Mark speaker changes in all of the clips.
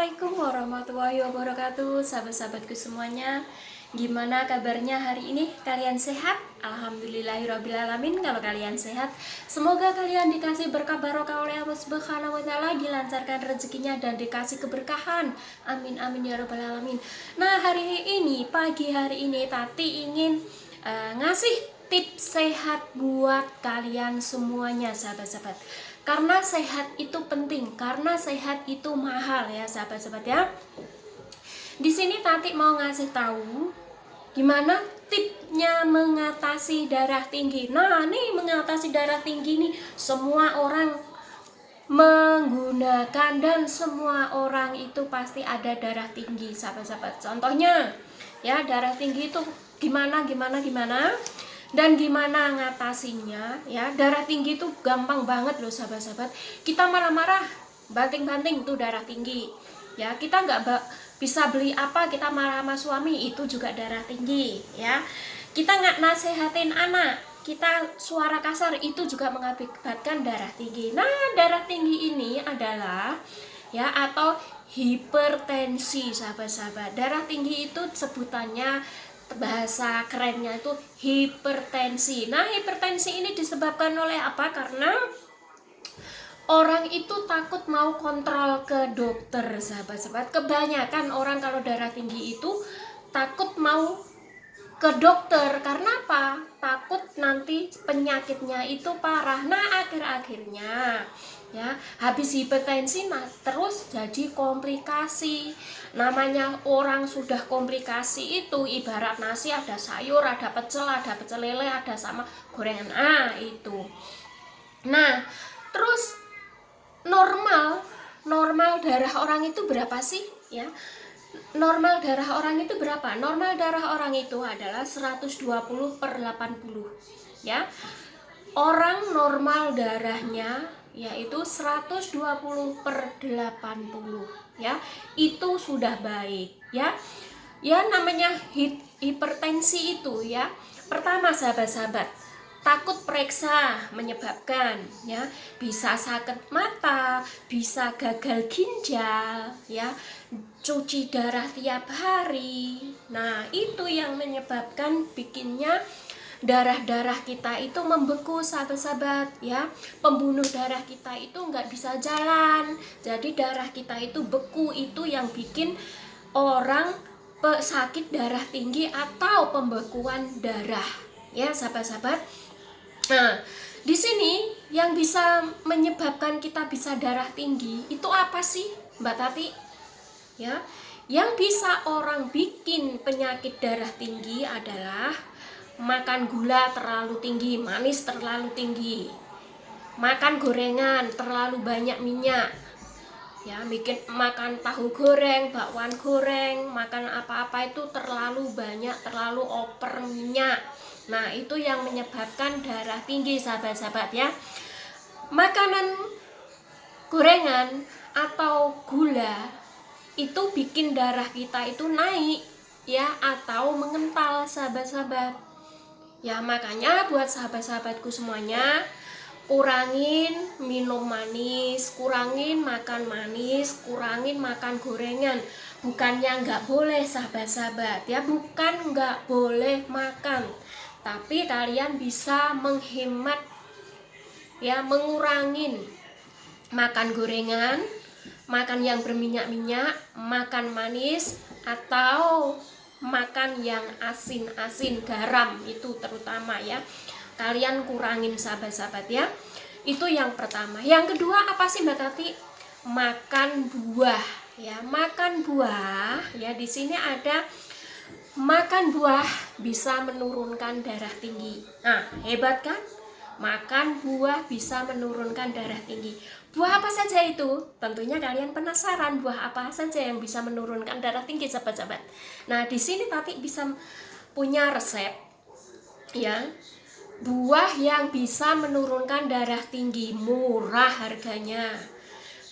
Speaker 1: Assalamualaikum warahmatullahi wabarakatuh, sahabat-sahabatku semuanya. Gimana kabarnya hari ini? Kalian sehat? Alhamdulillahirrabbilalamin. Kalau kalian sehat, semoga kalian dikasih berkah barokah oleh Allah Subhanahu wa Ta'ala, dilancarkan rezekinya dan dikasih keberkahan. Amin amin ya rabbal alamin. Nah, pagi hari ini Tati ingin ngasih tips sehat buat kalian semuanya, sahabat-sahabat. Karena sehat itu penting, karena sehat itu mahal ya, sahabat-sahabat ya. Di sini Tati mau ngasih tahu gimana tipsnya mengatasi darah tinggi. Nah, nih mengatasi darah tinggi nih semua orang menggunakan dan semua orang itu pasti ada darah tinggi, sahabat-sahabat. Contohnya ya, darah tinggi itu gimana dan gimana ngatasinya ya. Darah tinggi itu gampang banget loh, sahabat-sahabat. Kita marah-marah banting-banting tuh darah tinggi ya. Kita nggak bisa beli apa, kita marah sama suami, itu juga darah tinggi ya. Kita nggak nasehatin anak, kita suara kasar, itu juga mengakibatkan darah tinggi. Nah, darah tinggi ini adalah ya, atau hipertensi, sahabat-sahabat. Darah tinggi itu sebutannya, bahasa kerennya itu hipertensi. Nah, hipertensi ini disebabkan oleh apa? Karena orang itu takut mau kontrol ke dokter, sahabat-sahabat. Kebanyakan orang kalau darah tinggi itu takut mau ke dokter. Karena apa? Takut nanti penyakitnya itu parah. Nah, akhir-akhirnya ya, habis hipertensi terus jadi komplikasi. Namanya orang sudah komplikasi itu ibarat nasi, ada sayur, ada pecel lele, ada sama gorengan. Itu. Nah, terus normal darah orang itu berapa sih ya? Normal darah orang itu berapa? Normal darah orang itu adalah 120/80 ya. Orang normal darahnya yaitu 120/80 ya. Itu sudah baik ya. Ya, namanya hipertensi itu ya. Pertama, sahabat-sahabat, takut periksa menyebabkan ya, bisa sakit mata, bisa gagal ginjal ya, cuci darah tiap hari. Nah, itu yang menyebabkan bikinnya darah-darah kita itu membeku, sahabat-sahabat ya. Pembuluh darah kita itu nggak bisa jalan, jadi darah kita itu beku. Itu yang bikin orang sakit darah tinggi atau pembekuan darah ya, sahabat-sahabat. Nah, di sini yang bisa menyebabkan kita bisa darah tinggi itu apa sih, Mbak Tati? Ya, yang bisa orang bikin penyakit darah tinggi adalah makan gula terlalu tinggi, manis terlalu tinggi, makan gorengan terlalu banyak minyak ya, makan tahu goreng, bakwan goreng, makan apa-apa itu terlalu banyak, terlalu over minyak. Nah, itu yang menyebabkan darah tinggi, sahabat-sahabat ya. Makanan gorengan atau gula itu bikin darah kita itu naik ya, atau mengental, sahabat-sahabat ya. Makanya buat sahabat-sahabatku semuanya, kurangin minum manis, kurangin makan manis, kurangin makan gorengan. Bukannya nggak boleh, sahabat-sahabat ya, bukan nggak boleh makan, tapi kalian bisa menghemat ya, mengurangin makan gorengan, makan yang berminyak-minyak, makan manis, atau makan yang asin-asin, garam itu terutama ya. Kalian kurangin, sahabat-sahabat ya. Itu yang pertama. Yang kedua apa sih, Mbak Tati? Makan buah ya. Makan buah ya, di sini ada makan buah bisa menurunkan darah tinggi. Nah, hebat kan? Makan buah bisa menurunkan darah tinggi. Buah apa saja itu? Tentunya kalian penasaran, buah apa saja yang bisa menurunkan darah tinggi, sahabat-sahabat. Nah, di sini Tati bisa punya resep ya. Buah yang bisa menurunkan darah tinggi, murah harganya.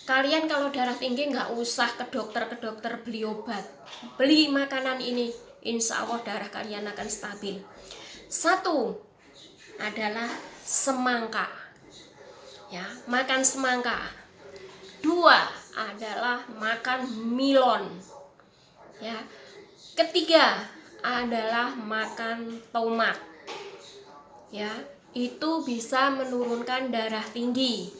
Speaker 1: Kalian kalau darah tinggi nggak usah ke dokter beli obat, beli makanan ini, insya Allah darah kalian akan stabil. Satu adalah semangka ya, makan semangka. Dua adalah adalah makan milon. Ya. Ketiga adalah makan tomat. Ya, itu bisa menurunkan darah tinggi.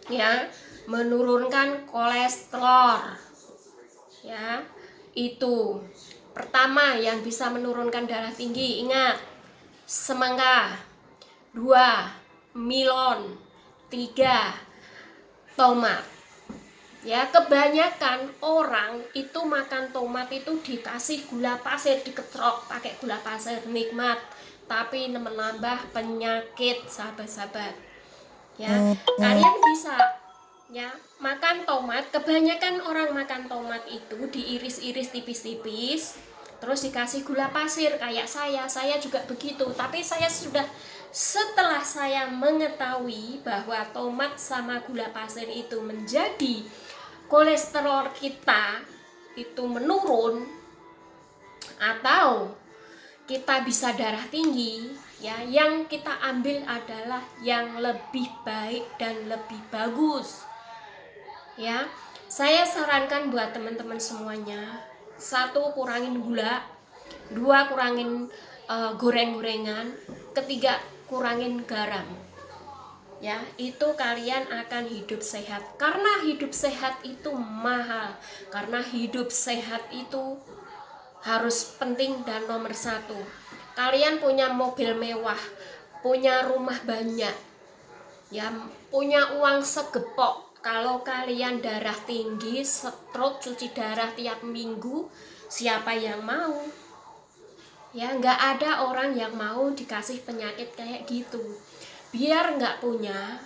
Speaker 1: Ya, menurunkan kolesterol. Ya, itu pertama yang bisa menurunkan darah tinggi. Ingat, semangka. 2, milon. 3, tomat. Ya, kebanyakan orang itu makan tomat itu dikasih gula pasir, diketrok pakai gula pasir, nikmat, tapi menambah penyakit, sahabat-sahabat. Ya, kalian bisa ya makan tomat. Kebanyakan orang makan tomat itu diiris-iris tipis-tipis, terus dikasih gula pasir. Kayak saya juga begitu. Tapi setelah saya mengetahui bahwa tomat sama gula pasir itu menjadi kolesterol kita itu menurun, atau kita bisa darah tinggi, ya, yang kita ambil adalah yang lebih baik dan lebih bagus. Ya, saya sarankan buat teman-teman semuanya, 1, kurangin gula. 2, kurangin goreng-gorengan. 3, kurangin garam. Ya, itu kalian akan hidup sehat. Karena hidup sehat itu mahal. Karena hidup sehat itu harus penting dan nomor 1. Kalian punya mobil mewah, punya rumah banyak, ya, punya uang segepok. Kalau kalian darah tinggi, stroke, cuci darah tiap minggu, siapa yang mau? Ya, nggak ada orang yang mau dikasih penyakit kayak gitu. Biar nggak punya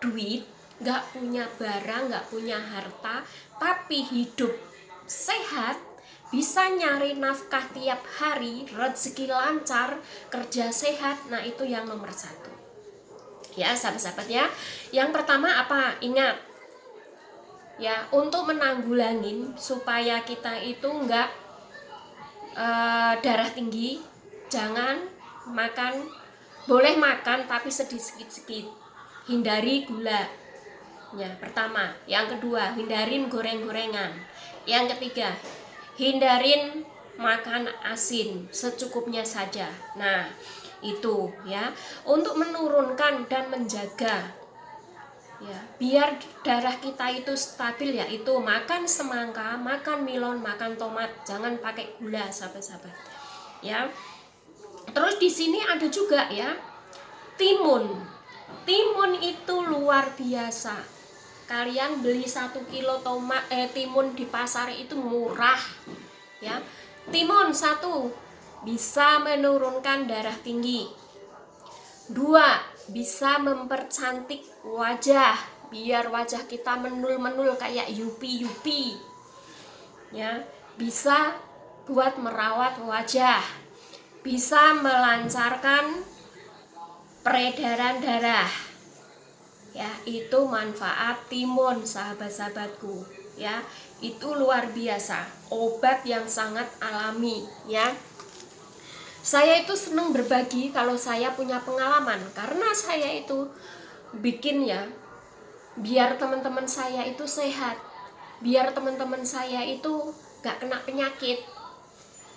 Speaker 1: duit, nggak punya barang, nggak punya harta, tapi hidup sehat, bisa nyari nafkah tiap hari, rezeki lancar, kerja sehat. Nah, itu yang nomor 1. Ya, sahabat-sahabat ya. Yang pertama apa? Ingat, ya, untuk menanggulangin supaya kita itu nggak darah tinggi, jangan makan. Boleh makan tapi sedikit-sedikit. Hindari gula. Ya, pertama. Yang kedua, hindarin goreng-gorengan. Yang ketiga, hindarin makan asin, secukupnya saja. Nah, itu ya, untuk menurunkan dan menjaga, ya, biar darah kita itu stabil, yaitu makan semangka, makan milon, makan tomat, jangan pakai gula, sahabat-sahabat. Ya. Terus di sini ada juga ya, timun. Timun itu luar biasa. Kalian beli 1 kilo timun di pasar itu murah. Ya. Timun 1 bisa menurunkan darah tinggi. 2, bisa mempercantik wajah, biar wajah kita menul-menul kayak yupi-yupi. Ya, bisa buat merawat wajah, bisa melancarkan peredaran darah. Ya, itu manfaat timun, sahabat-sahabatku. Ya, itu luar biasa, obat yang sangat alami. Ya, saya itu senang berbagi kalau saya punya pengalaman, karena saya itu bikin ya, biar teman-teman saya itu sehat, biar teman-teman saya itu gak kena penyakit.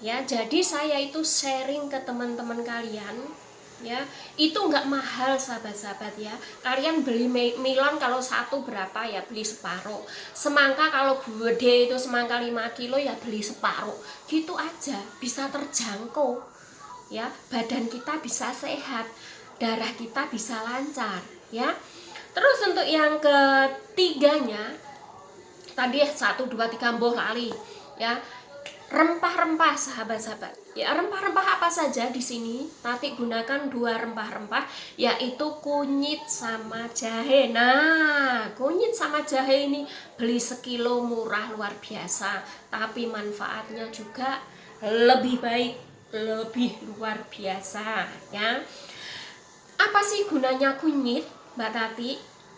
Speaker 1: Ya, jadi saya itu sharing ke teman-teman kalian. Ya, itu nggak mahal, sahabat-sahabat ya. Kalian beli milon kalau 1 berapa ya, beli separuh. Semangka kalau gede itu semangka 5 kilo ya beli separuh. Gitu aja, bisa terjangkau. Ya, badan kita bisa sehat, darah kita bisa lancar. Ya, terus untuk yang ketiganya, tadi 1, 2, 3 mboh lali. Ya, rempah-rempah, sahabat-sahabat. Ya, rempah-rempah apa saja di sini? Nanti gunakan 2 rempah-rempah, yaitu kunyit sama jahe. Nah, kunyit sama jahe ini beli sekilo murah luar biasa, tapi manfaatnya juga lebih baik, lebih luar biasa. Ya, apa sih gunanya kunyit, Mbak Tati?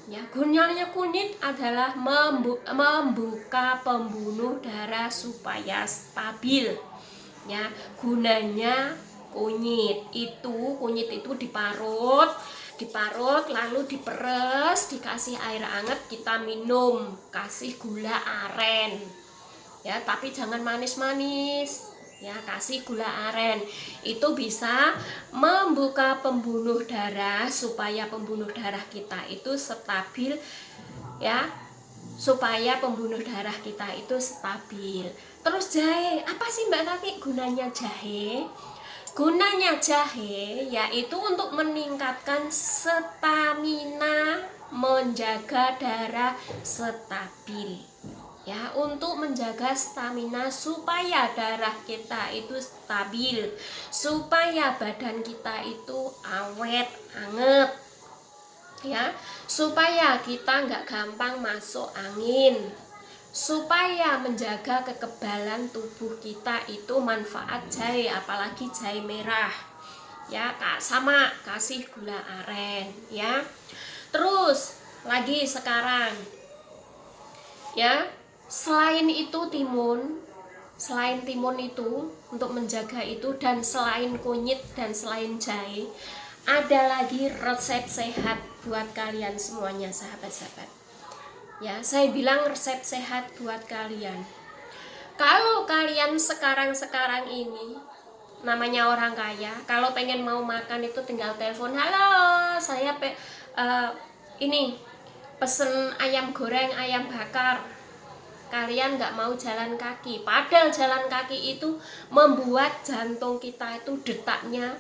Speaker 1: Ya, gunanya kunyit adalah membuka pembuluh darah supaya stabil. Ya, gunanya kunyit itu diparut, diparut lalu diperes, dikasih air hangat, kita minum, kasih gula aren ya, tapi jangan manis-manis ya, kasih gula aren. Itu bisa membuka pembuluh darah supaya pembuluh darah kita itu stabil ya, supaya pembuluh darah kita itu stabil. Terus jahe, apa sih Mbak Tati gunanya jahe? Gunanya jahe yaitu untuk meningkatkan stamina, menjaga darah stabil ya, untuk menjaga stamina supaya darah kita itu stabil, supaya badan kita itu awet, anget ya, supaya kita nggak gampang masuk angin, supaya menjaga kekebalan tubuh kita. Itu manfaat jahe, apalagi jahe merah ya, sama kasih gula aren ya. Terus lagi sekarang ya, selain itu timun, selain timun itu untuk menjaga itu, dan selain kunyit dan selain jahe, ada lagi resep sehat buat kalian semuanya sahabat-sahabat ya. Saya bilang resep sehat buat kalian. Kalau kalian sekarang ini namanya orang kaya, kalau pengen mau makan itu tinggal telepon, halo saya ini pesen ayam goreng, ayam bakar. Kalian nggak mau jalan kaki, padahal jalan kaki itu membuat jantung kita itu detaknya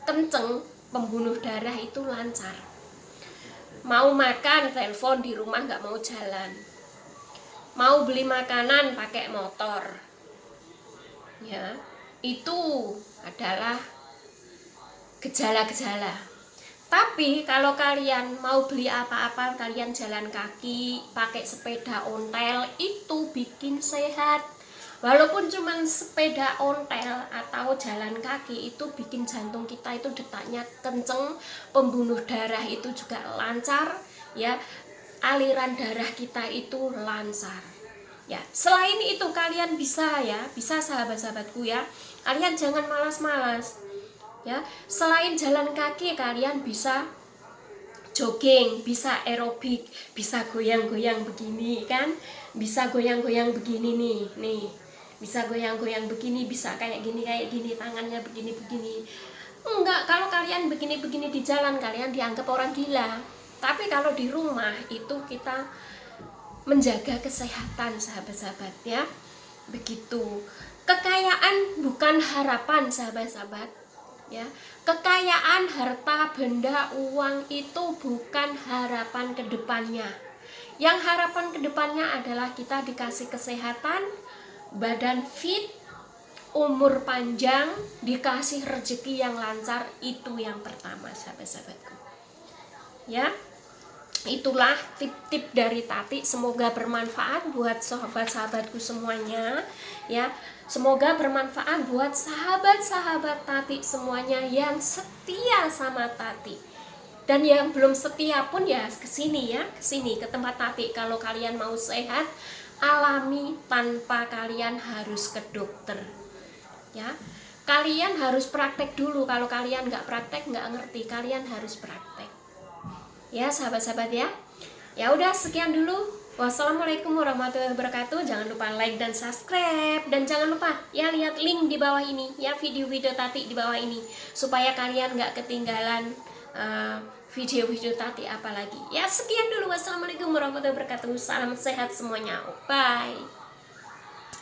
Speaker 1: kenceng, pembuluh darah itu lancar. Mau makan telepon di rumah, nggak mau jalan. Mau beli makanan pakai motor ya, itu adalah gejala-gejala. Tapi kalau kalian mau beli apa-apa, kalian jalan kaki, pakai sepeda ontel, itu bikin sehat. Walaupun cuma sepeda ontel atau jalan kaki, itu bikin jantung kita itu detaknya kenceng, pembuluh darah itu juga lancar ya, aliran darah kita itu lancar ya. Selain itu kalian bisa ya, bisa sahabat-sahabatku ya, kalian jangan malas-malas ya. Selain jalan kaki, kalian bisa jogging, bisa aerobik, bisa goyang-goyang begini kan, bisa goyang-goyang begini nih, bisa goyang-goyang begini, bisa kayak gini, tangannya begini. Enggak, kalau kalian begini-begini di jalan, kalian dianggap orang gila. Tapi kalau di rumah itu kita menjaga kesehatan sahabat-sahabat ya, begitu. Kekayaan bukan harapan sahabat-sahabat ya. Kekayaan harta benda uang itu bukan harapan kedepannya. Yang harapan kedepannya adalah kita dikasih kesehatan, badan fit, umur panjang, dikasih rezeki yang lancar. Itu yang pertama sahabat-sahabatku ya. Itulah tip-tip dari Tati, semoga bermanfaat buat sahabat-sahabatku semuanya ya. Semoga bermanfaat buat sahabat-sahabat Tati semuanya yang setia sama Tati. Dan yang belum setia pun ya kesini ya, kesini ke tempat Tati. Kalau kalian mau sehat, alami tanpa kalian harus ke dokter ya. Kalian harus praktek dulu. Kalau kalian nggak praktek, nggak ngerti, kalian harus praktek ya sahabat-sahabat ya. Ya udah, sekian dulu. Wassalamualaikum warahmatullahi wabarakatuh. Jangan lupa like dan subscribe, dan jangan lupa ya lihat link di bawah ini ya, video-video Tati di bawah ini, supaya kalian nggak ketinggalan video-video Tati apalagi ya. Sekian dulu, wassalamualaikum warahmatullahi wabarakatuh. Salam sehat semuanya, bye.